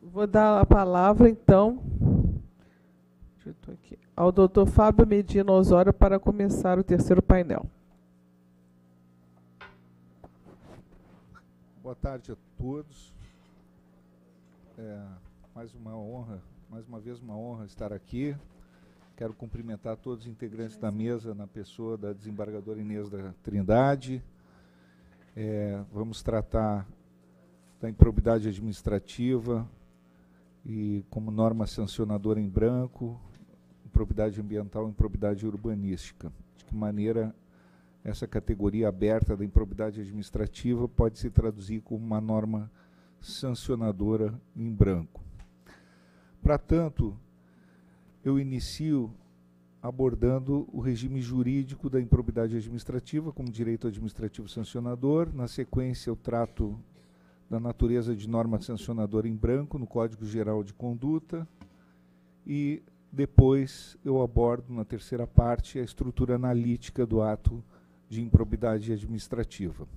Vou dar a palavra, então, ao doutor Fábio Medina Osório para começar o terceiro painel. Boa tarde a todos. Mais uma vez uma honra estar aqui. Quero cumprimentar todos os integrantes da mesa, na pessoa da desembargadora Inês da Trindade. Vamos tratar da improbidade administrativa e como norma sancionadora em branco, improbidade ambiental e improbidade urbanística. De que maneira essa categoria aberta da improbidade administrativa pode se traduzir como uma norma sancionadora em branco. Para tanto, eu inicio abordando o regime jurídico da improbidade administrativa como direito administrativo sancionador. Na sequência, eu trato da natureza de norma sancionadora em branco no Código Geral de Conduta e depois eu abordo, na terceira parte, a estrutura analítica do ato de improbidade administrativa.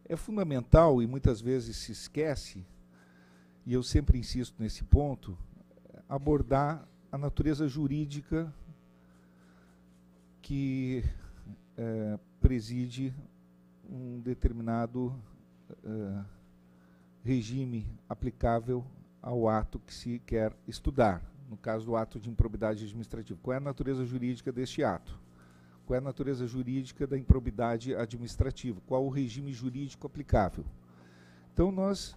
É fundamental, e muitas vezes se esquece, e eu sempre insisto nesse ponto, abordar a natureza jurídica que preside um determinado regime aplicável ao ato que se quer estudar, no caso do ato de improbidade administrativa. Qual é a natureza jurídica deste ato? Qual é a natureza jurídica da improbidade administrativa? Qual o regime jurídico aplicável? Então, nós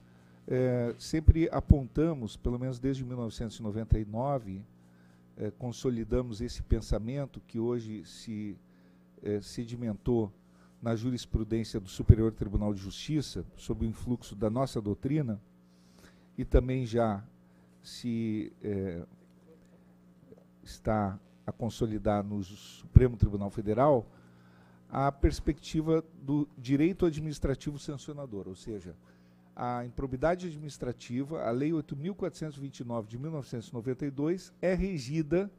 sempre apontamos, pelo menos desde 1999, consolidamos esse pensamento que hoje se sedimentou na jurisprudência do Superior Tribunal de Justiça, sob o influxo da nossa doutrina, e também já se está a consolidar no Supremo Tribunal Federal, a perspectiva do direito administrativo sancionador, ou seja, a improbidade administrativa, a Lei 8.429 de 1992, é regida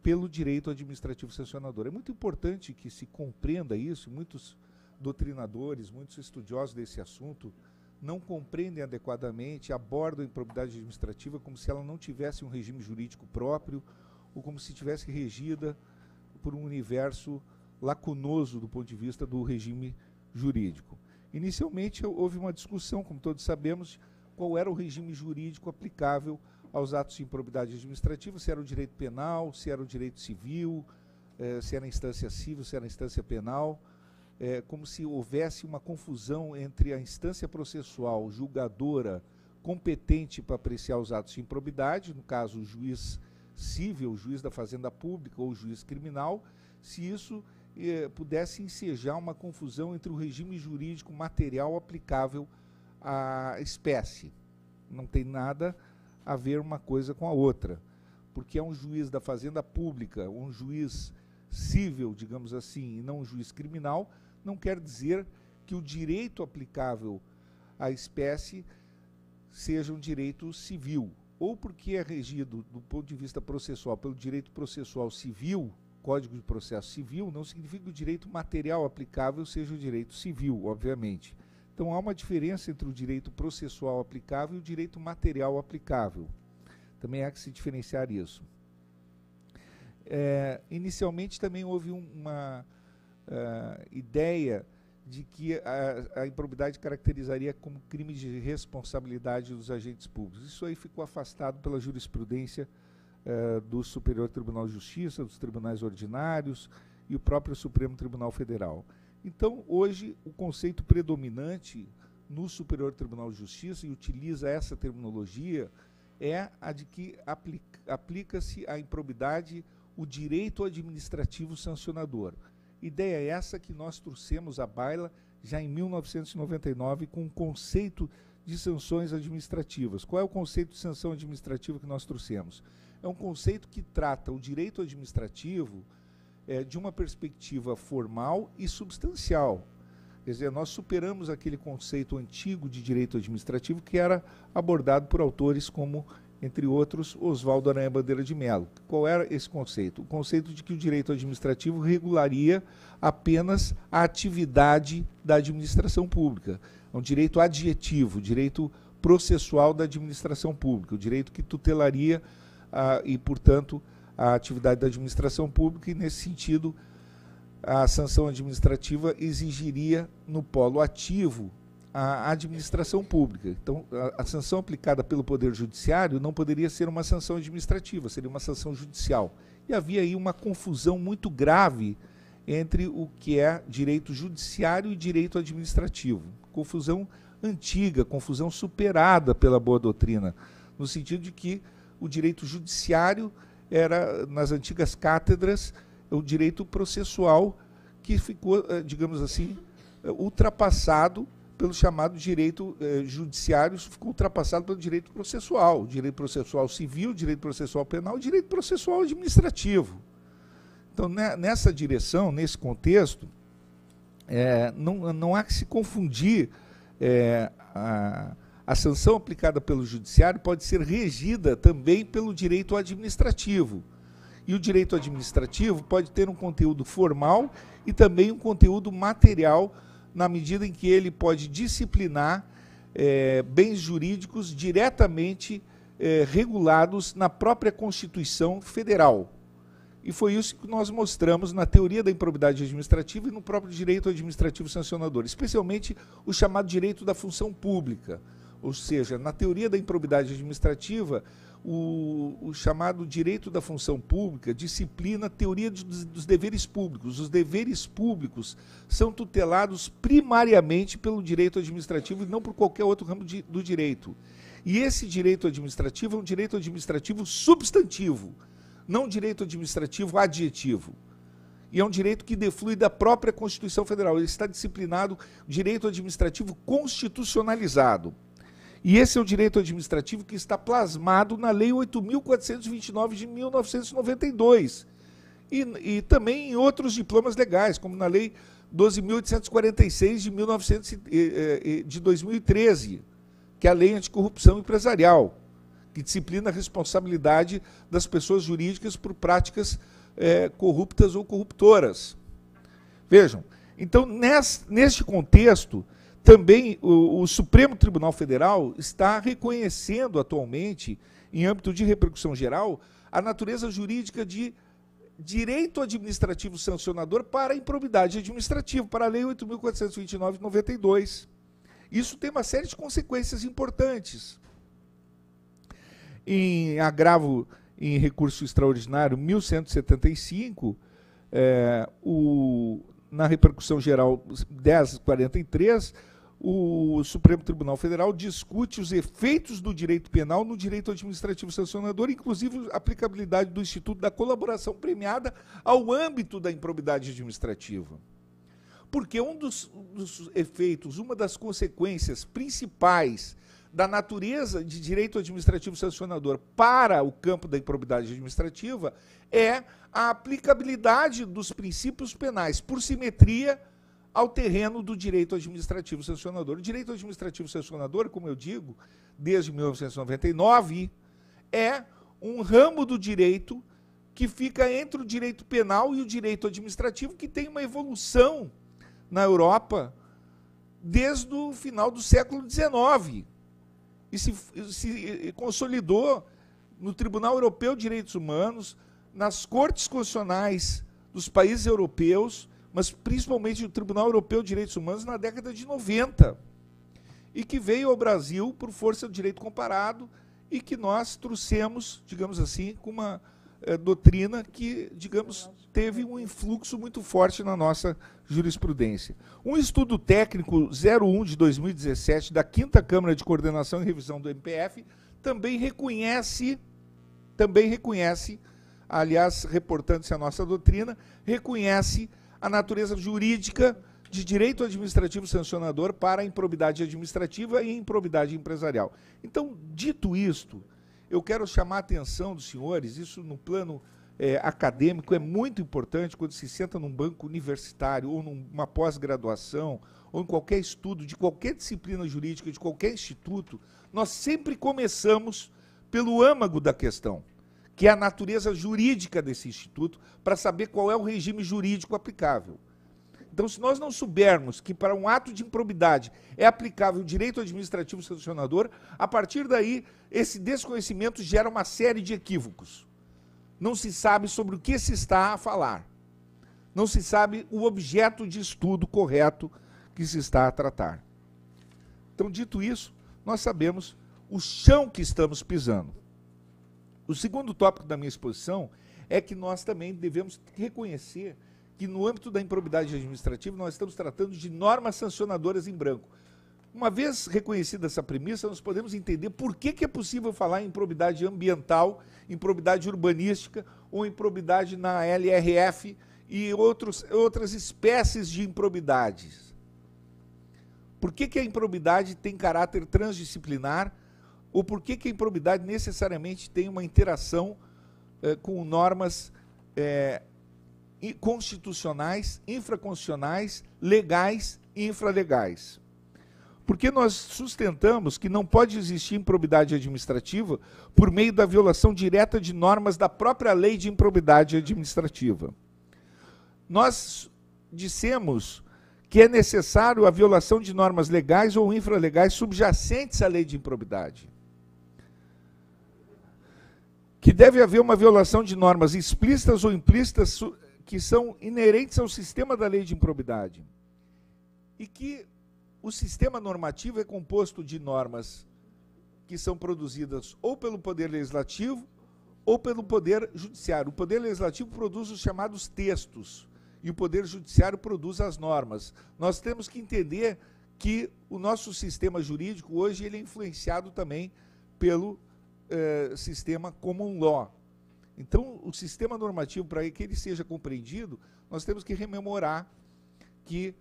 pelo direito administrativo sancionador. É muito importante que se compreenda isso. Muitos doutrinadores, muitos estudiosos desse assunto não compreendem adequadamente, abordam a improbidade administrativa como se ela não tivesse um regime jurídico próprio ou como se tivesse regida por um universo lacunoso do ponto de vista do regime jurídico. Inicialmente houve uma discussão, como todos sabemos, qual era o regime jurídico aplicável aos atos de improbidade administrativa, se era o direito penal, se era o direito civil, se era a instância civil, se era a instância penal, como se houvesse uma confusão entre a instância processual julgadora competente para apreciar os atos de improbidade, no caso o juiz civil, o juiz da Fazenda Pública ou o juiz criminal, se isso pudesse ensejar uma confusão entre o regime jurídico material aplicável à espécie. Não tem nada a ver uma coisa com a outra, porque é um juiz da Fazenda Pública, um juiz civil, digamos assim, e não um juiz criminal, não quer dizer que o direito aplicável à espécie seja um direito civil, ou porque é regido, do ponto de vista processual, pelo direito processual civil, Código de Processo Civil, não significa que o direito material aplicável seja o direito civil, obviamente. Então, há uma diferença entre o direito processual aplicável e o direito material aplicável. Também há que se diferenciar isso. Inicialmente, também houve uma ideia de que a improbidade caracterizaria como crime de responsabilidade dos agentes públicos. Isso aí ficou afastado pela jurisprudência do Superior Tribunal de Justiça, dos tribunais ordinários e o próprio Supremo Tribunal Federal. Então, hoje, o conceito predominante no Superior Tribunal de Justiça, e utiliza essa terminologia, é a de que aplica-se à improbidade o direito administrativo sancionador. Ideia é essa que nós trouxemos à baila já em 1999 com o conceito de sanções administrativas. Qual é o conceito de sanção administrativa que nós trouxemos? É um conceito que trata o direito administrativo de uma perspectiva formal e substancial. Quer dizer, nós superamos aquele conceito antigo de direito administrativo que era abordado por autores como, entre outros, Oswaldo Aranha Bandeira de Mello. Qual era esse conceito? O conceito de que o direito administrativo regularia apenas a atividade da administração pública. É um direito adjetivo, direito processual da administração pública, o direito que tutelaria e, portanto, a atividade da administração pública, e, nesse sentido, a sanção administrativa exigiria, no polo ativo, a administração pública. Então, a sanção aplicada pelo Poder Judiciário não poderia ser uma sanção administrativa, seria uma sanção judicial. E havia aí uma confusão muito grave entre o que é direito judiciário e direito administrativo. Confusão antiga, confusão superada pela boa doutrina, no sentido de que o direito judiciário era, nas antigas cátedras, o direito processual que ficou, digamos assim, ultrapassado pelo chamado direito judiciário, ficou ultrapassado pelo direito processual civil, direito processual penal e direito processual administrativo. Então, nessa direção, nesse contexto, não há que se confundir. A sanção aplicada pelo judiciário pode ser regida também pelo direito administrativo. E o direito administrativo pode ter um conteúdo formal e também um conteúdo material, na medida em que ele pode disciplinar bens jurídicos diretamente regulados na própria Constituição Federal. E foi isso que nós mostramos na teoria da improbidade administrativa e no próprio direito administrativo sancionador, especialmente o chamado direito da função pública. Ou seja, na teoria da improbidade administrativa, o chamado direito da função pública disciplina a teoria dos deveres públicos. Os deveres públicos são tutelados primariamente pelo direito administrativo e não por qualquer outro ramo do direito. E esse direito administrativo é um direito administrativo substantivo, não um direito administrativo adjetivo. E é um direito que deflui da própria Constituição Federal. Ele está disciplinado, direito administrativo constitucionalizado. E esse é o direito administrativo que está plasmado na Lei 8.429 de 1992. E também em outros diplomas legais, como na Lei 12.846 de 2013, que é a Lei Anticorrupção Empresarial, que disciplina a responsabilidade das pessoas jurídicas por práticas corruptas ou corruptoras. Vejam, então, neste contexto, também o Supremo Tribunal Federal está reconhecendo atualmente, em âmbito de repercussão geral, a natureza jurídica de direito administrativo sancionador para a improbidade administrativa, para a Lei 8.429 de 92. Isso tem uma série de consequências importantes. Em agravo em recurso extraordinário 1175, na repercussão geral 1043, o Supremo Tribunal Federal discute os efeitos do direito penal no direito administrativo sancionador, inclusive a aplicabilidade do Instituto da Colaboração Premiada ao âmbito da improbidade administrativa. Porque um dos efeitos, uma das consequências principais da natureza de direito administrativo sancionador para o campo da improbidade administrativa é a aplicabilidade dos princípios penais por simetria ao terreno do direito administrativo sancionador. O direito administrativo sancionador, como eu digo, desde 1999, é um ramo do direito que fica entre o direito penal e o direito administrativo, que tem uma evolução na Europa desde o final do século XIX. E se consolidou no Tribunal Europeu de Direitos Humanos, nas cortes constitucionais dos países europeus, mas principalmente no Tribunal Europeu de Direitos Humanos na década de 90, e que veio ao Brasil por força do direito comparado e que nós trouxemos, digamos assim, com uma doutrina que, digamos, teve um influxo muito forte na nossa jurisprudência. Um estudo técnico 01 de 2017 da 5ª Câmara de Coordenação e Revisão do MPF também reconhece, aliás, reportando-se a nossa doutrina, reconhece a natureza jurídica de direito administrativo sancionador para a improbidade administrativa e improbidade empresarial. Então, dito isto, eu quero chamar a atenção dos senhores, isso no plano acadêmico é muito importante quando se senta num banco universitário ou numa pós-graduação ou em qualquer estudo de qualquer disciplina jurídica, de qualquer instituto, nós sempre começamos pelo âmago da questão, que é a natureza jurídica desse instituto, para saber qual é o regime jurídico aplicável. Então, se nós não soubermos que para um ato de improbidade é aplicável o direito administrativo sancionador, a partir daí, esse desconhecimento gera uma série de equívocos. Não se sabe sobre o que se está a falar. Não se sabe o objeto de estudo correto que se está a tratar. Então, dito isso, nós sabemos o chão que estamos pisando. O segundo tópico da minha exposição é que nós também devemos reconhecer que no âmbito da improbidade administrativa nós estamos tratando de normas sancionadoras em branco. Uma vez reconhecida essa premissa, nós podemos entender por que é possível falar em improbidade ambiental, improbidade urbanística ou improbidade na LRF e outras espécies de improbidades. Por que a improbidade tem caráter transdisciplinar ou por que a improbidade necessariamente tem uma interação com normas constitucionais, infraconstitucionais, legais e infralegais? Porque nós sustentamos que não pode existir improbidade administrativa por meio da violação direta de normas da própria lei de improbidade administrativa. Nós dissemos que é necessário a violação de normas legais ou infralegais subjacentes à lei de improbidade. Que deve haver uma violação de normas explícitas ou implícitas que são inerentes ao sistema da lei de improbidade. E que o sistema normativo é composto de normas que são produzidas ou pelo Poder Legislativo ou pelo Poder Judiciário. O Poder Legislativo produz os chamados textos e o Poder Judiciário produz as normas. Nós temos que entender que o nosso sistema jurídico hoje ele é influenciado também pelo sistema common law. Então, o sistema normativo, para que ele seja compreendido, nós temos que rememorar que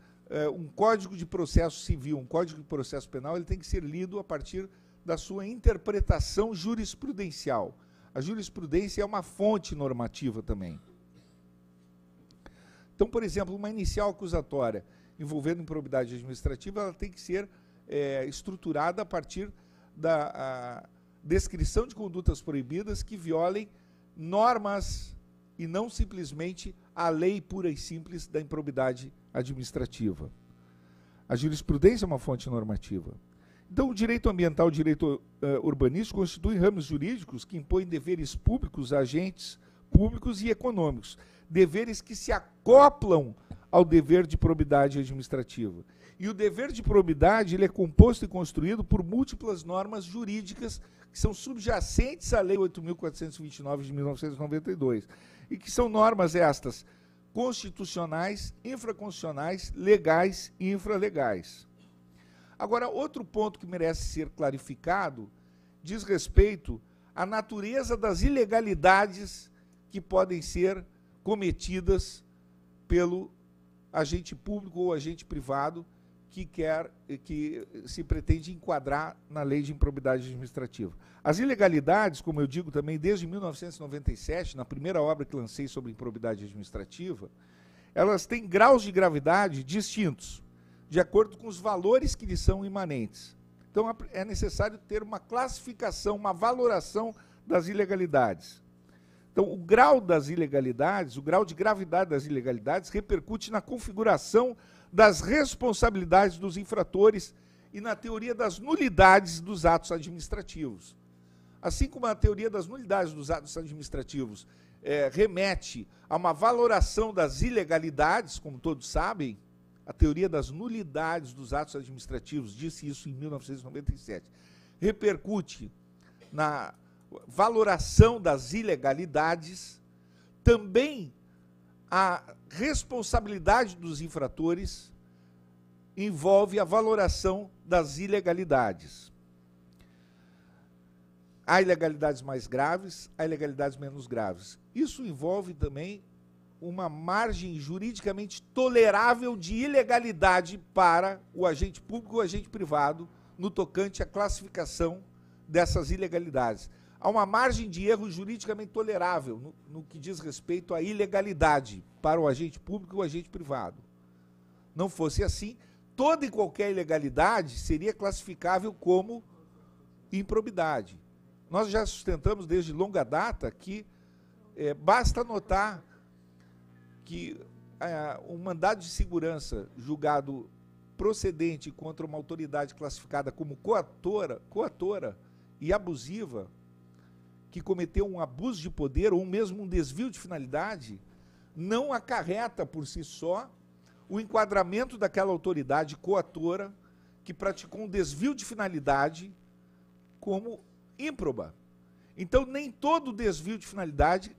um código de processo civil, um código de processo penal, ele tem que ser lido a partir da sua interpretação jurisprudencial. A jurisprudência é uma fonte normativa também. Então, por exemplo, uma inicial acusatória envolvendo improbidade administrativa, ela tem que ser estruturada a partir da descrição de condutas proibidas que violem normas e não simplesmente a lei pura e simples da improbidade administrativa. A jurisprudência é uma fonte normativa. Então, o direito ambiental e o direito urbanístico constituem ramos jurídicos que impõem deveres públicos a agentes públicos e econômicos, deveres que se acoplam ao dever de probidade administrativa. E o dever de probidade ele é composto e construído por múltiplas normas jurídicas que são subjacentes à Lei 8.429 de 1992, e que são normas estas constitucionais, infraconstitucionais, legais e infralegais. Agora, outro ponto que merece ser clarificado diz respeito à natureza das ilegalidades que podem ser cometidas pelo agente público ou agente privado que se pretende enquadrar na lei de improbidade administrativa. As ilegalidades, como eu digo também, desde 1997, na primeira obra que lancei sobre improbidade administrativa, elas têm graus de gravidade distintos, de acordo com os valores que lhes são imanentes. Então, é necessário ter uma classificação, uma valoração das ilegalidades. Então, o grau das ilegalidades, o grau de gravidade das ilegalidades repercute na configuração das responsabilidades dos infratores e na teoria das nulidades dos atos administrativos. Assim como a teoria das nulidades dos atos administrativos remete a uma valoração das ilegalidades, como todos sabem, a teoria das nulidades dos atos administrativos disse isso em 1997, repercute na valoração das ilegalidades, também a responsabilidade dos infratores envolve a valoração das ilegalidades. Há ilegalidades mais graves, há ilegalidades menos graves. Isso envolve também uma margem juridicamente tolerável de ilegalidade para o agente público ou agente privado no tocante à classificação dessas ilegalidades. Há uma margem de erro juridicamente tolerável no que diz respeito à ilegalidade para o agente público ou agente privado. Não fosse assim, toda e qualquer ilegalidade seria classificável como improbidade. Nós já sustentamos desde longa data que basta notar que um mandado de segurança julgado procedente contra uma autoridade classificada como coatora e abusiva, que cometeu um abuso de poder ou mesmo um desvio de finalidade, não acarreta por si só o enquadramento daquela autoridade coatora que praticou um desvio de finalidade como ímproba. Então, nem todo desvio de finalidade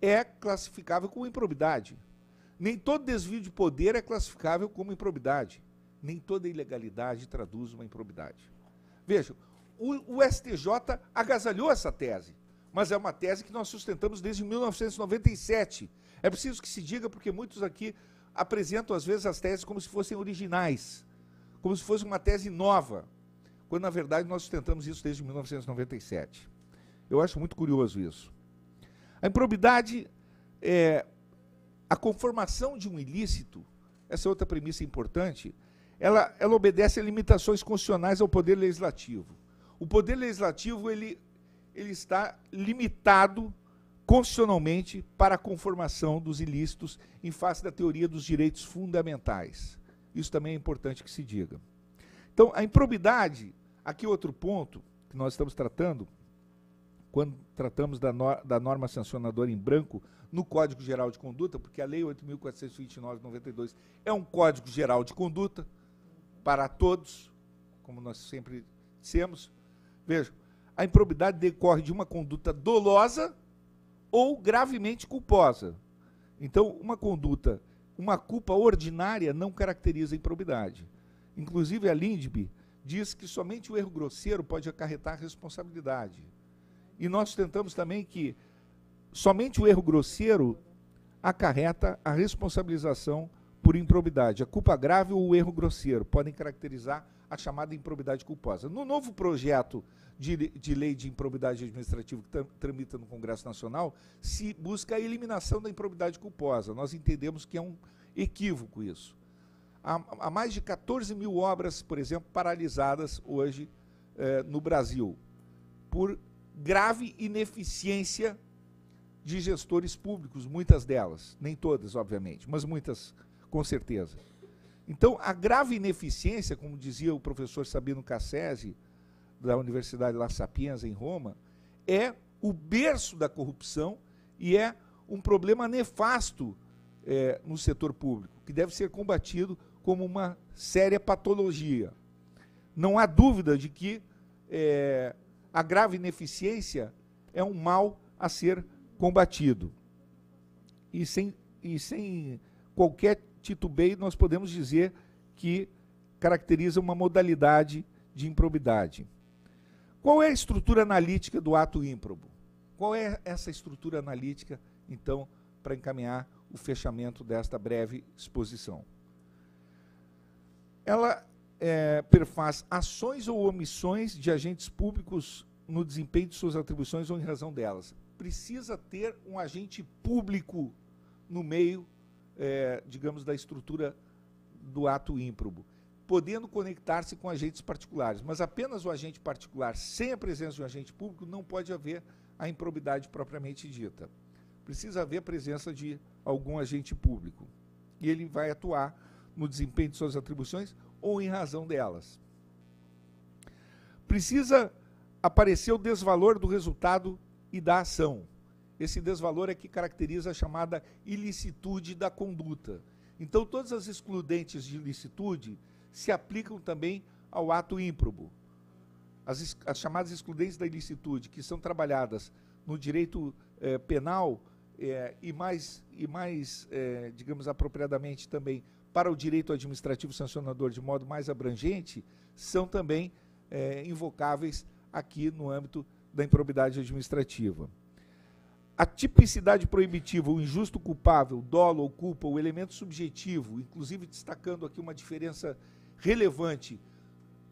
é classificável como improbidade. Nem todo desvio de poder é classificável como improbidade. Nem toda ilegalidade traduz uma improbidade. Vejam, o STJ agasalhou essa tese, mas é uma tese que nós sustentamos desde 1997. É preciso que se diga, porque muitos aqui apresentam, às vezes, as teses como se fossem originais, como se fosse uma tese nova, quando, na verdade, nós sustentamos isso desde 1997. Eu acho muito curioso isso. A improbidade a conformação de um ilícito, essa é outra premissa importante, ela obedece a limitações constitucionais ao poder legislativo. O poder legislativo ele está limitado constitucionalmente para a conformação dos ilícitos em face da teoria dos direitos fundamentais. Isso também é importante que se diga. Então, a improbidade, aqui outro ponto que nós estamos tratando, quando tratamos da norma sancionadora em branco no Código Geral de Conduta, porque a Lei 8.429 de 92 é um Código Geral de Conduta para todos, como nós sempre dissemos. Vejam, a improbidade decorre de uma conduta dolosa ou gravemente culposa. Então, uma conduta, uma culpa ordinária não caracteriza a improbidade. Inclusive, a Lindbe diz que somente o erro grosseiro pode acarretar responsabilidade. E nós tentamos também que somente o erro grosseiro acarreta a responsabilização por improbidade. A culpa grave ou o erro grosseiro podem caracterizar a chamada improbidade culposa. No novo projeto de lei de improbidade administrativa que tramita no Congresso Nacional, se busca a eliminação da improbidade culposa. Nós entendemos que é um equívoco isso. Há mais de 14 mil obras, por exemplo, paralisadas hoje no Brasil, por grave ineficiência de gestores públicos, muitas delas, nem todas, obviamente, mas muitas, com certeza. Então, a grave ineficiência, como dizia o professor Sabino Cassese, da Universidade La Sapienza, em Roma, é o berço da corrupção e é um problema nefasto no setor público, que deve ser combatido como uma séria patologia. Não há dúvida de que a grave ineficiência é um mal a ser combatido. E sem qualquer titubeio, nós podemos dizer que caracteriza uma modalidade de improbidade. Qual é a estrutura analítica do ato ímprobo? Qual é essa estrutura analítica, então, para encaminhar o fechamento desta breve exposição? Ela perfaz ações ou omissões de agentes públicos no desempenho de suas atribuições ou em razão delas. Precisa ter um agente público no meio, digamos, da estrutura do ato ímprobo, podendo conectar-se com agentes particulares, mas apenas o agente particular, sem a presença de um agente público, não pode haver a improbidade propriamente dita. Precisa haver a presença de algum agente público, e ele vai atuar no desempenho de suas atribuições ou em razão delas. Precisa aparecer o desvalor do resultado e da ação. Esse desvalor é que caracteriza a chamada ilicitude da conduta. Então, todas as excludentes de ilicitude se aplicam também ao ato ímprobo. As chamadas excludentes da ilicitude, que são trabalhadas no direito penal e mais digamos, apropriadamente também para o direito administrativo sancionador de modo mais abrangente, são também invocáveis aqui no âmbito da improbidade administrativa. A tipicidade proibitiva, o injusto culpável, dolo ou culpa, o elemento subjetivo, inclusive destacando aqui uma diferença relevante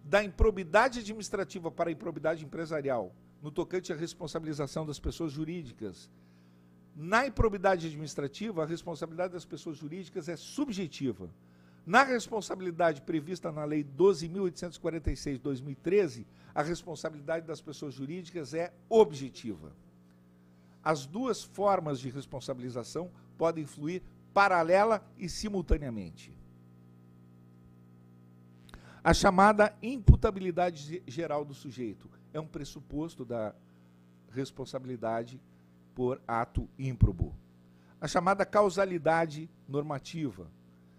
da improbidade administrativa para a improbidade empresarial, no tocante à responsabilização das pessoas jurídicas. Na improbidade administrativa, a responsabilidade das pessoas jurídicas é subjetiva. Na responsabilidade prevista na Lei 12.846 de 2013, a responsabilidade das pessoas jurídicas é objetiva. As duas formas de responsabilização podem fluir paralela e simultaneamente. A chamada imputabilidade geral do sujeito é um pressuposto da responsabilidade por ato ímprobo. A chamada causalidade normativa.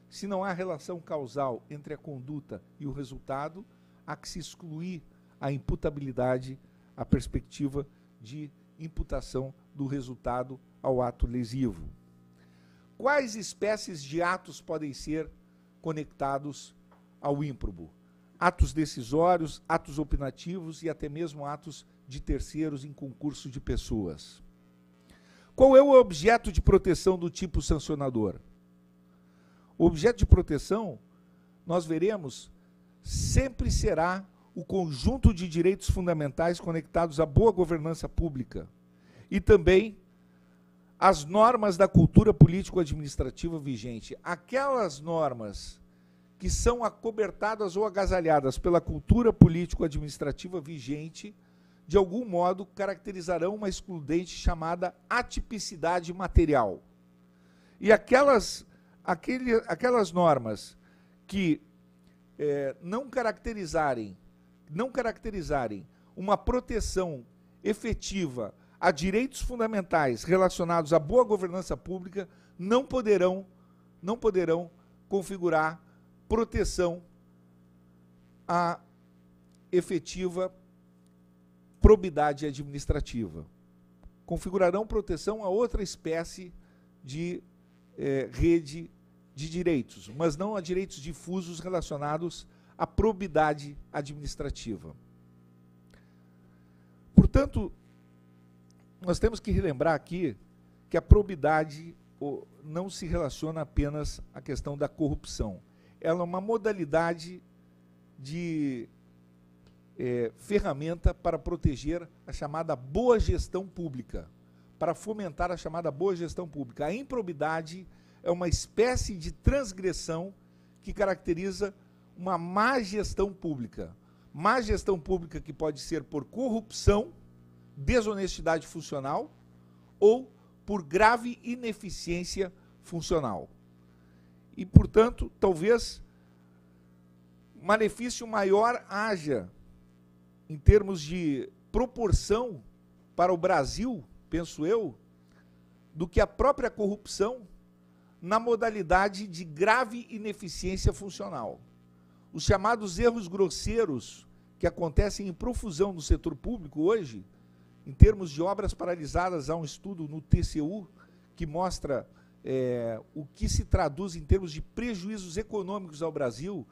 Se não há relação causal entre a conduta e o resultado, há que se excluir a imputabilidade, a perspectiva de imputação do resultado ao ato lesivo. Quais espécies de atos podem ser conectados ao ímprobo? Atos decisórios, atos opinativos e até mesmo atos de terceiros em concurso de pessoas. Qual é o objeto de proteção do tipo sancionador? O objeto de proteção, nós veremos, sempre será o conjunto de direitos fundamentais conectados à boa governança pública e também as normas da cultura político-administrativa vigente. Aquelas normas que são acobertadas ou agasalhadas pela cultura político-administrativa vigente, de algum modo caracterizarão uma excludente chamada atipicidade material. E aquelas normas que não caracterizarem uma proteção efetiva a direitos fundamentais relacionados à boa governança pública não poderão configurar proteção à efetiva probidade administrativa. Configurarão proteção a outra espécie de rede de direitos, mas não a direitos difusos relacionados à probidade administrativa. Portanto, nós temos que relembrar aqui que a probidade não se relaciona apenas à questão da corrupção. Ela é uma modalidade de ferramenta para proteger a chamada boa gestão pública, para fomentar a chamada boa gestão pública. A improbidade é uma espécie de transgressão que caracteriza uma má gestão pública. Má gestão pública que pode ser por corrupção, desonestidade funcional ou por grave ineficiência funcional. E, portanto, talvez malefício maior haja em termos de proporção para o Brasil, penso eu, do que a própria corrupção na modalidade de grave ineficiência funcional. Os chamados erros grosseiros que acontecem em profusão no setor público hoje, em termos de obras paralisadas, há um estudo no TCU que mostra o que se traduz em termos de prejuízos econômicos ao Brasil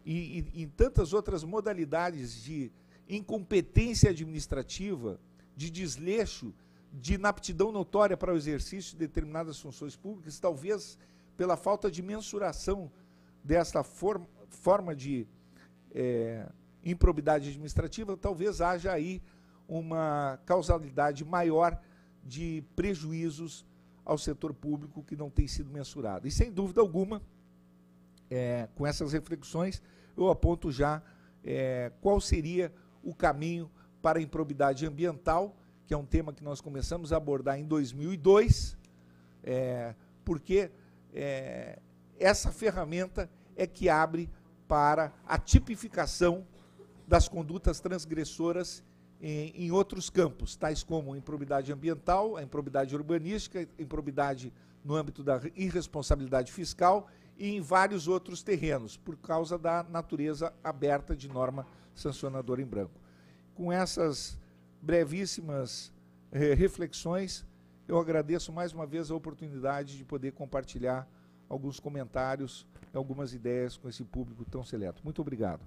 e em tantas outras modalidades de incompetência administrativa, de desleixo, de inaptidão notória para o exercício de determinadas funções públicas, talvez pela falta de mensuração desta forma de improbidade administrativa, talvez haja aí uma causalidade maior de prejuízos ao setor público que não tem sido mensurado. E, sem dúvida alguma, com essas reflexões, eu aponto já qual seria o caminho para a improbidade ambiental, que é um tema que nós começamos a abordar em 2002, porque essa ferramenta é que abre para a tipificação das condutas transgressoras em outros campos, tais como a improbidade ambiental, a improbidade urbanística, a improbidade no âmbito da irresponsabilidade fiscal e em vários outros terrenos, por causa da natureza aberta de norma sancionadora em branco. Com essas brevíssimas reflexões, eu agradeço mais uma vez a oportunidade de poder compartilhar alguns comentários, algumas ideias com esse público tão seleto. Muito obrigado.